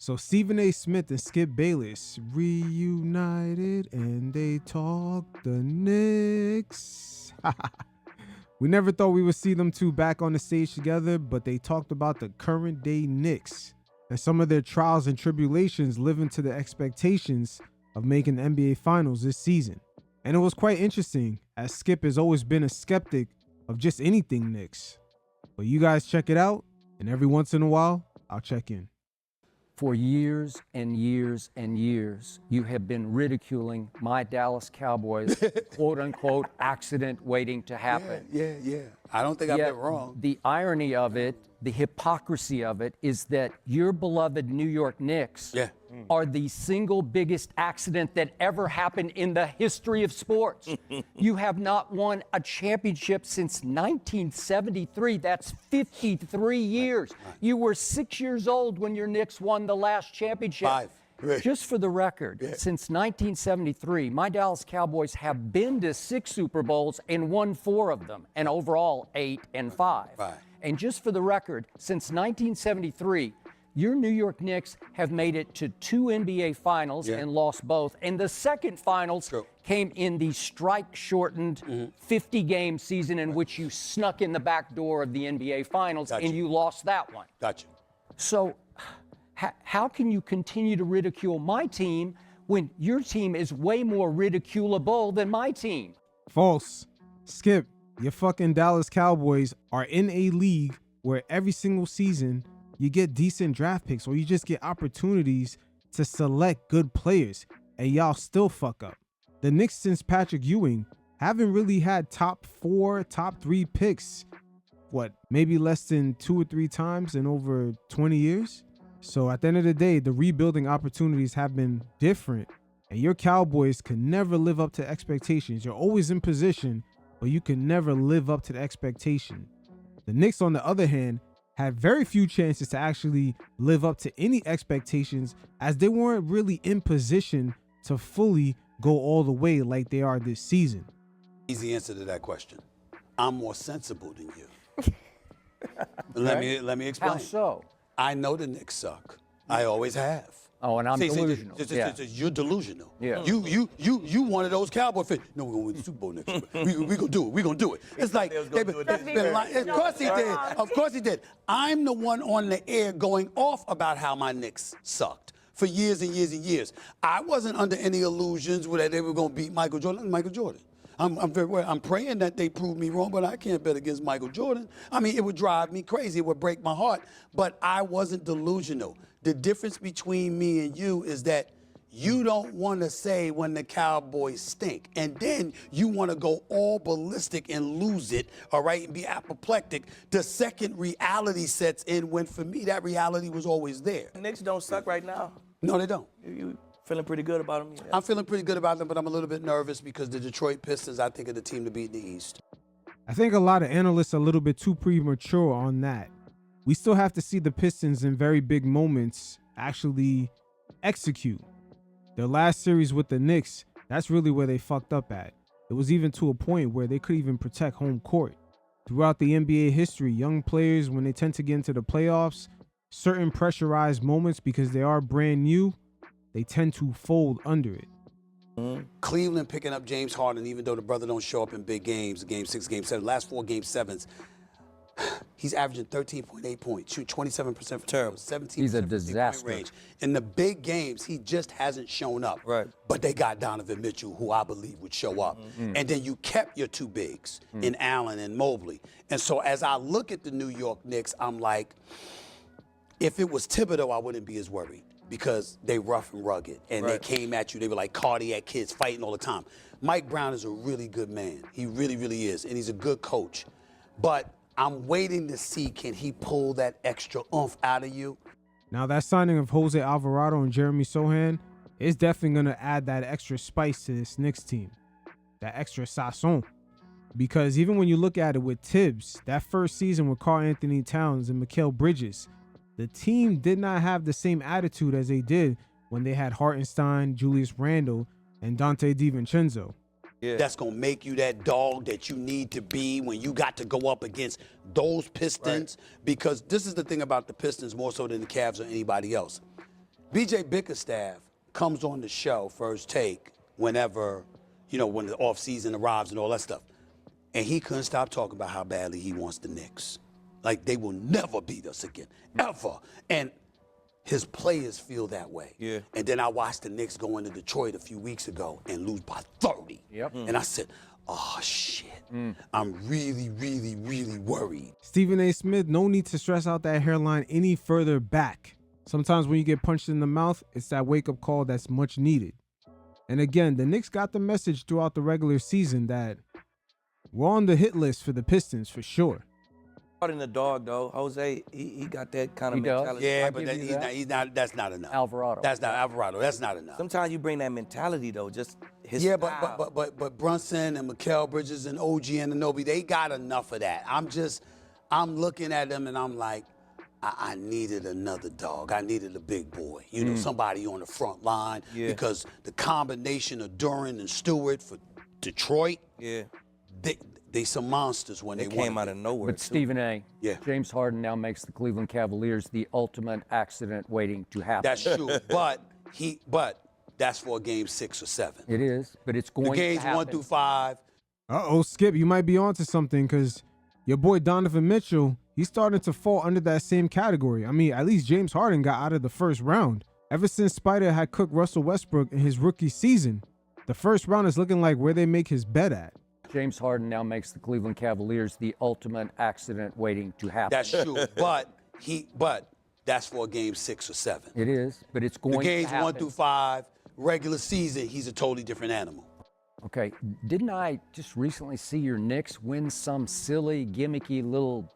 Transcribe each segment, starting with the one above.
So Stephen A. Smith and Skip Bayless reunited and they talked the Knicks. We never thought we would see them two back on the stage together, but they talked about the current day Knicks and some of their trials and tribulations living to the expectations of making the NBA Finals this season. And it was quite interesting, as Skip has always been a skeptic of just anything Knicks. But you guys check it out, and every once in a while, I'll check in. For years and years and years, you have been ridiculing my Dallas Cowboys, quote unquote, accident waiting to happen. Yeah. I don't think I've been wrong. The irony of it, the hypocrisy of it, is that your beloved New York Knicks are the single biggest accident that ever happened in the history of sports. You have not won a championship since 1973. That's 53 years. You were 6 years old when your Knicks won the last championship. 5. Just for the record, since 1973, my Dallas Cowboys have been to 6 Super Bowls and won 4 of them, and overall 8 and 5. And just for the record, since 1973, your New York Knicks have made it to 2 NBA Finals and lost both. And the second Finals came in the strike-shortened 50-game season in which you snuck in the back door of the NBA Finals and you lost that one. Gotcha. So how can you continue to ridicule my team when your team is way more ridiculable than my team? False. Skip, your fucking Dallas Cowboys are in a league where every single season you get decent draft picks or you just get opportunities to select good players, and y'all still fuck up. The Knicks since Patrick Ewing haven't really had top 4, top 3 picks, maybe less than 2 or 3 times in over 20 years? So at the end of the day, the rebuilding opportunities have been different, and your Cowboys can never live up to expectations. You're always in position, but you can never live up to the expectation. The Knicks, on the other hand, had very few chances to actually live up to any expectations, as they weren't really in position to fully go all the way like they are this season. Easy answer to that question. I'm more sensible than you. Let me explain. How so? I know the Knicks suck. I always have. Oh, and I'm delusional. You're delusional. Yeah. You one of those Cowboy fans. No, we're gonna win the Super Bowl next year. We gonna do it. We gonna do it. It's like they've been lying. Of course he did. Of course he did. I'm the one on the air going off about how my Knicks sucked for years and years and years. I wasn't under any illusions that they were gonna beat Michael Jordan. Michael Jordan. I'm praying that they prove me wrong, but I can't bet against Michael Jordan. I mean, it would drive me crazy. It would break my heart. But I wasn't delusional. The difference between me and you is that you don't want to say when the Cowboys stink. And then you want to go all ballistic and lose it, all right, and be apoplectic. The second reality sets in when, for me, that reality was always there. The Knicks don't suck right now. No, they don't. You feeling pretty good about them? Yeah. I'm feeling pretty good about them, but I'm a little bit nervous because the Detroit Pistons, I think, are the team to beat in the East. I think a lot of analysts are a little bit too premature on that. We still have to see the Pistons in very big moments actually execute. Their last series with the Knicks, that's really where they fucked up at. It was even to a point where they couldn't even protect home court. Throughout the NBA history, young players, when they tend to get into the playoffs, certain pressurized moments, because they are brand new, they tend to fold under it. Cleveland picking up James Harden, even though the brother don't show up in big games, game 6, game 7, last 4 game 7s. He's averaging 13.8 points, shoot 27% for terrible, 17% He's a from disaster. three-point range. In the big games, he just hasn't shown up. Right. But they got Donovan Mitchell, who I believe would show up. And then you kept your 2 bigs in Allen and Mobley. And so as I look at the New York Knicks, I'm like, if it was Thibodeau, I wouldn't be as worried because they rough and rugged. And they came at you, they were like cardiac kids fighting all the time. Mike Brown is a really good man. He really, really is. And he's a good coach. But I'm waiting to see, can he pull that extra oomph out of you? Now, that signing of Jose Alvarado and Jeremy Sohan is definitely going to add that extra spice to this Knicks team, that extra sazon. Because even when you look at it with Tibbs, that first season with Karl Anthony Towns and Mikal Bridges, the team did not have the same attitude as they did when they had Hartenstein, Julius Randle, and Dante DiVincenzo. Yeah. That's going to make you that dog that you need to be when you got to go up against those Pistons. Because this is the thing about the Pistons more so than the Cavs or anybody else. BJ Bickerstaff comes on the show, First Take, whenever, when the off season arrives and all that stuff. And he couldn't stop talking about how badly he wants the Knicks. Like, they will never beat us again, ever. And his players feel that way. Yeah. And then I watched the Knicks go into Detroit a few weeks ago and lose by 30. Yep. And I said, oh, shit. I'm really, really, really worried. Stephen A. Smith, no need to stress out that hairline any further back. Sometimes when you get punched in the mouth, it's that wake-up call that's much needed. And again, the Knicks got the message throughout the regular season that we're on the hit list for the Pistons for sure. In the dog, though, Jose, he got that kind of He does. mentality. Yeah, I but give you that. he's not. That's not enough. Alvarado. That's not Alvarado. That's not enough. Sometimes you bring that mentality, though, just his Yeah, style. but Brunson and Mikal Bridges and OG Anunoby, they got enough of that. I'm looking at them and I'm like, I needed another dog. I needed a big boy. Somebody on the front line. Yeah. Because the combination of Duran and Stewart for Detroit, Yeah. they some monsters when They they came want out of nowhere. But Stephen A. Yeah. James Harden now makes the Cleveland Cavaliers the ultimate accident waiting to happen. That's true. but that's for a game 6 or 7. It is, but it's going The games to happen. 1 through 5. Uh-oh, Skip, you might be onto something because your boy Donovan Mitchell, he's starting to fall under that same category. I mean, at least James Harden got out of the first round. Ever since Spider had cooked Russell Westbrook in his rookie season, the first round is looking like where they make his bed at. James Harden now makes the Cleveland Cavaliers the ultimate accident waiting to happen. That's true. but that's for a game 6 or 7. It is, but it's going The games to happen. 1 through 5, regular season, he's a totally different animal. Okay, didn't I just recently see your Knicks win some silly, gimmicky little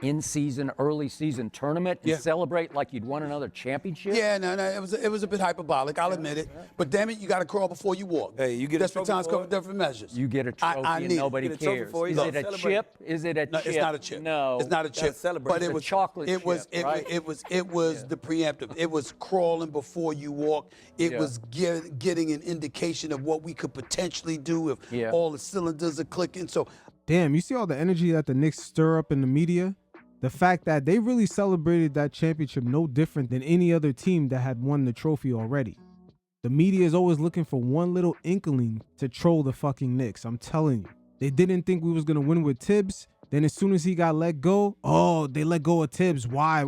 in-season, early-season tournament and Yeah. celebrate like you'd won another championship? Yeah, no, it was a bit hyperbolic. I'll admit it. But damn it, you got to crawl before you walk. Hey, you get a Desperate trophy times for come it? with different measures. You get a trophy I and need it. nobody Get a trophy cares. for it, Is you it a gotta celebrate. chip? Is it a No, chip? it's not a chip. No. It's not a Gotta chip. celebrate. But It's it a was chocolate It was chip, right? it was the preemptive. It was crawling before you walk. It Yeah. was getting an indication of what we could potentially do if Yeah. all the cylinders are clicking. So Damn, you see all the energy that the Knicks stir up in the media? The fact that they really celebrated that championship no different than any other team that had won the trophy already. The media is always looking for one little inkling to troll the fucking Knicks. I'm telling you. They didn't think we was going to win with Tibbs. Then as soon as he got let go, oh, they let go of Tibbs. Why?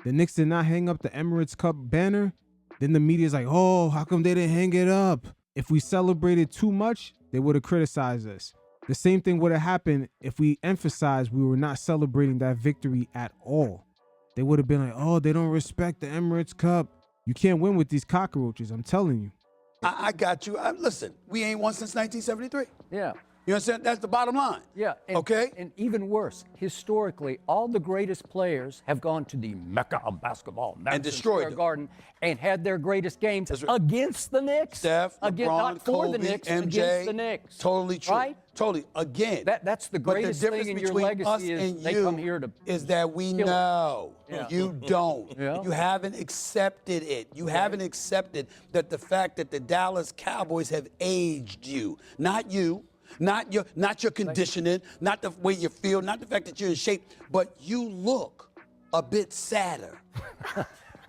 The Knicks did not hang up the Emirates Cup banner. Then the media's like, oh, how come they didn't hang it up? If we celebrated too much, they would have criticized us. The same thing would have happened if we emphasized we were not celebrating that victory at all. They would have been like, oh, they don't respect the Emirates Cup. You can't win with these cockroaches, I'm telling you. I got you. Listen, we ain't won since 1973. Yeah. You understand? That's the bottom line. Yeah. And, Okay? And even worse, historically, all the greatest players have gone to the Mecca of basketball, Madison destroyed Square them. Garden, and had their greatest games against the Knicks. Steph, Again, LeBron, not for Kobe, the Knicks, MJ, against the Knicks. Totally true. Right? Totally. Again. That's the but greatest difference thing in your between legacy us is and they you come here to is that we kill it. know. Yeah. You don't. Yeah. You haven't accepted it. You haven't accepted that the fact that the Dallas Cowboys have aged you. Not you. Not your conditioning, not the way you feel, not the fact that you're in shape, but you look a bit sadder.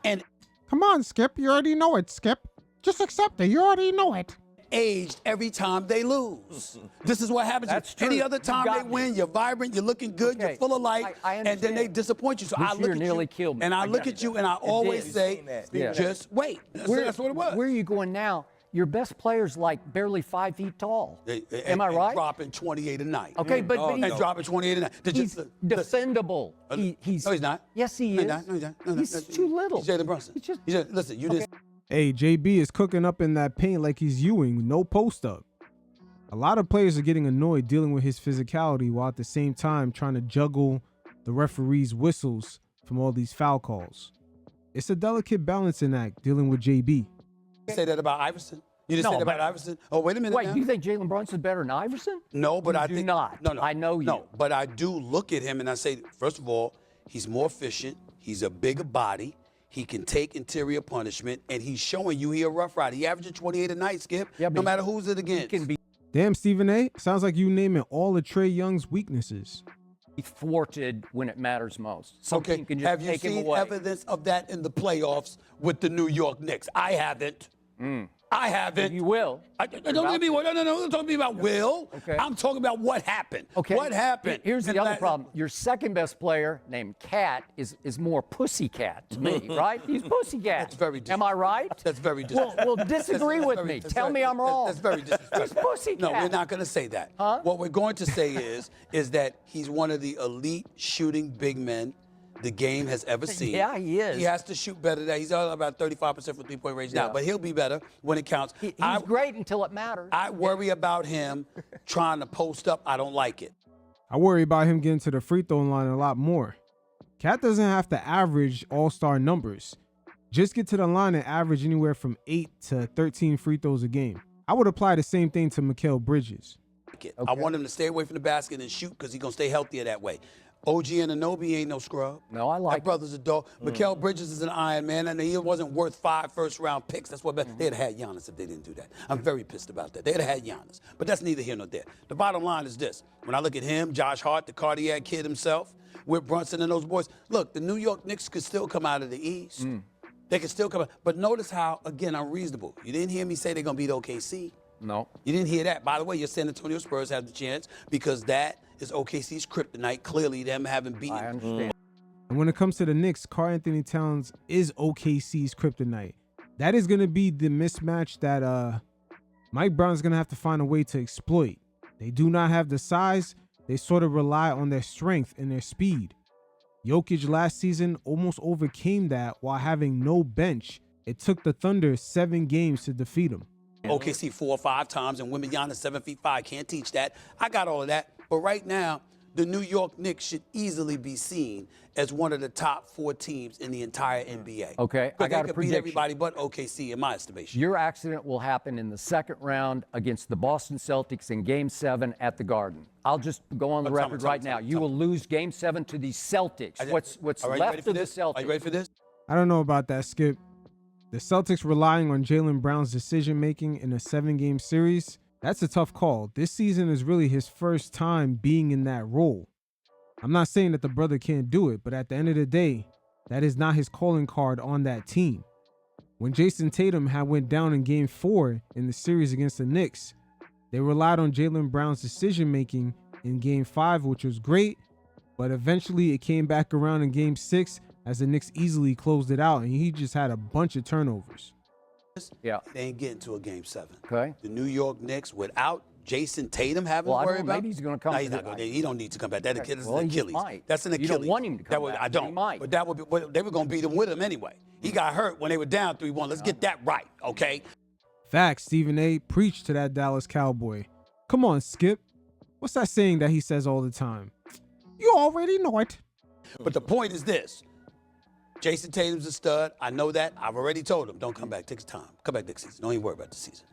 And Come on, Skip. You already know it, Skip. Just accept it. You already know it. aged every time they lose. This is what happens. That's Any true. other You time got they me. win, you're vibrant, you're looking good, Okay. you're full of life, I and then they understand. disappoint you. So This I look year at nearly you, killed me. and I I look got at you, that. and I always did. say, Seen that. Yeah. just wait. That's what it was. Where are you going now? Your best player's like barely 5 feet tall. Am I And right? dropping 28 a night. Okay, but Oh, he's, And dropping 28 a night. Did you- he's listen, defendable. No, he's not. Yes, he No, is. he's not. No, he's not. No, He's too little. He's Jalen Brunson. He's just- Listen, you just. Hey, JB is cooking up in that paint like he's Ewing, no post up. A lot of players are getting annoyed dealing with his physicality while at the same time trying to juggle the referee's whistles from all these foul calls. It's a delicate balancing act dealing with JB. Say that about Iverson? You just No, said that about but- Iverson? Oh, wait a minute. Wait, now. you think Jalen Brunson's better than Iverson? No, but You I do think not. No, I know you. No, but I do look at him and I say, first of all, he's more efficient. He's a bigger body. He can take interior punishment, and he's showing you he a rough rider. He averaging 28 a night, Skip. Yeah, but no matter who's it He against. can be. Damn, Stephen A. Sounds like you naming all of Trae Young's weaknesses. thwarted when it matters most. Some team can just have you take him seen away. evidence of that in the playoffs with the New York Knicks? I haven't. I haven't. You will. Don't get me. No. Don't talk to me about will. Okay. I'm talking about what happened. Okay. What happened? Here's the other problem. Your second best player, named Cat, is more pussycat to me, right? He's pussycat. That's very Am I right? That's very disrespectful. Well, disagree with me. Tell me I'm wrong. That's very disrespectful. He's pussycat. No, we're not going to say that. Huh? What we're going to say is that he's one of the elite shooting big men the game has ever seen. Yeah, he is. He has to shoot better than that. He's about 35% for three-point range now, but he'll be better when it counts. He's great until it matters. I worry about him trying to post up. I don't like it. I worry about him getting to the free throw line a lot more. Cat doesn't have to average all-star numbers. Just get to the line and average anywhere from 8 to 13 free throws a game. I would apply the same thing to Mikal Bridges. Okay. I want him to stay away from the basket and shoot because he's going to stay healthier that way. OG Anunoby ain't no scrub. No, I like that brother's a dog. Mikal Bridges is an Iron Man, and he wasn't worth 5 first-round picks. That's what they'd have had Giannis if they didn't do that. I'm very pissed about that. They'd have had Giannis, but that's neither here nor there. The bottom line is this: when I look at him, Josh Hart, the cardiac kid himself, with Brunson and those boys, look, the New York Knicks could still come out of the East. They could still come out, but notice how, again, I'm reasonable. You didn't hear me say they're gonna beat OKC. No. You didn't hear that. By the way, your San Antonio Spurs have the chance because that is OKC's kryptonite. Clearly, them having beaten. I understand. And when it comes to the Knicks, Karl Anthony Towns is OKC's kryptonite. That is going to be the mismatch that Mike Brown's going to have to find a way to exploit. They do not have the size. They sort of rely on their strength and their speed. Jokic last season almost overcame that while having no bench. It took the Thunder 7 games to defeat him. OKC 4 or 5 times and women Giannis 7'5". Can't teach that. I got all of that. But right now, the New York Knicks should easily be seen as one of the top 4 teams in the entire NBA. Okay, I got a They could beat prediction. everybody but OKC in my estimation. Your accident will happen in the second round against the Boston Celtics in Game 7 at the Garden. I'll just go on the record right now. You will lose Game 7 to the Celtics. What's left of the Celtics? Are you ready for this? I don't know about that, Skip. The Celtics relying on Jaylen Brown's decision-making in a 7-game series, that's a tough call. This season is really his first time being in that role. I'm not saying that the brother can't do it, but at the end of the day, that is not his calling card on that team. When Jason Tatum had went down in Game 4 in the series against the Knicks, they relied on Jaylen Brown's decision-making in Game 5, which was great, but eventually it came back around in Game 6 as the Knicks easily closed it out, and he just had a bunch of turnovers. Yeah. They ain't getting to a Game 7. Okay. The New York Knicks, without Jason Tatum having Well, to I worry don't know. about. Maybe he's gonna come No, to he's that not going. night. He don't need to come back. That kid is Well, an he Achilles. might. That's an You Achilles. don't want him to come back, I but he don't. might. But that would be. But they were going to beat him with him anyway. He got hurt when they were down 3-1. Let's get that right, okay? Facts, Stephen A. Preach to that Dallas Cowboy. Come on, Skip. What's that saying that he says all the time? You already know it. But the point is this. Jason Tatum's a stud. I know that. I've already told him, don't come back. Takes time. Come back next season. Don't even worry about the season.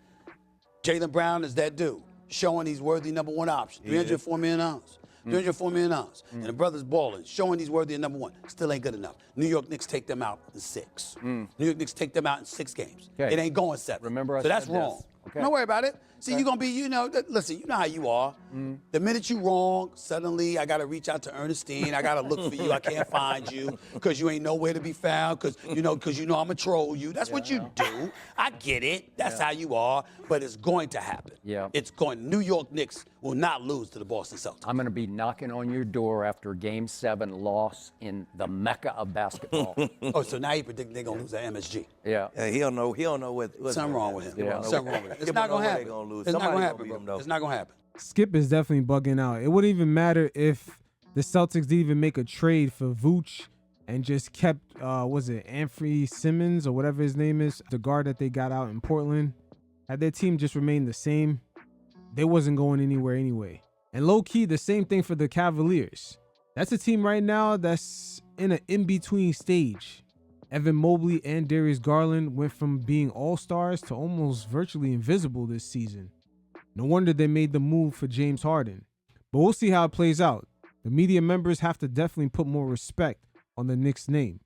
Jaylen Brown is that dude, showing he's worthy number 1 option. $304 million. $304 million. And the brother's balling, showing he's worthy of number 1. Still ain't good enough. New York Knicks take them out in 6. New York Knicks take them out in 6 games. Okay. It ain't going 7. Remember I so that's said wrong. this. Okay. Don't worry about it. See, you're going to be, listen, you know how you are. The minute you wrong, suddenly I got to reach out to Ernestine. I got to look for you. I can't find you because you ain't nowhere to be found because you know I'm going to troll you. That's what you do. I get it. That's how you are. But it's going to happen. Yeah. It's going. New York Knicks will not lose to the Boston Celtics. I'm going to be knocking on your door after Game 7 loss in the Mecca of basketball. Oh, so now you predict they're going to lose at MSG. Yeah. He don't know. He don't know what's Something wrong with him. Yeah. Something wrong with him. It's Skip not don't going know to they happen. gonna lose. It's not Somebody going to gonna happen, beat him, bro. though. It's not going to happen. Skip is definitely bugging out. It wouldn't even matter if the Celtics didn't even make a trade for Vooch and just kept, Anthony Simmons or whatever his name is, the guard that they got out in Portland. Had their team just remained the same, they wasn't going anywhere anyway. And low-key, the same thing for the Cavaliers. That's a team right now that's in an in-between stage. Evan Mobley and Darius Garland went from being all-stars to almost virtually invisible this season. No wonder they made the move for James Harden. But we'll see how it plays out. The media members have to definitely put more respect on the Knicks' name.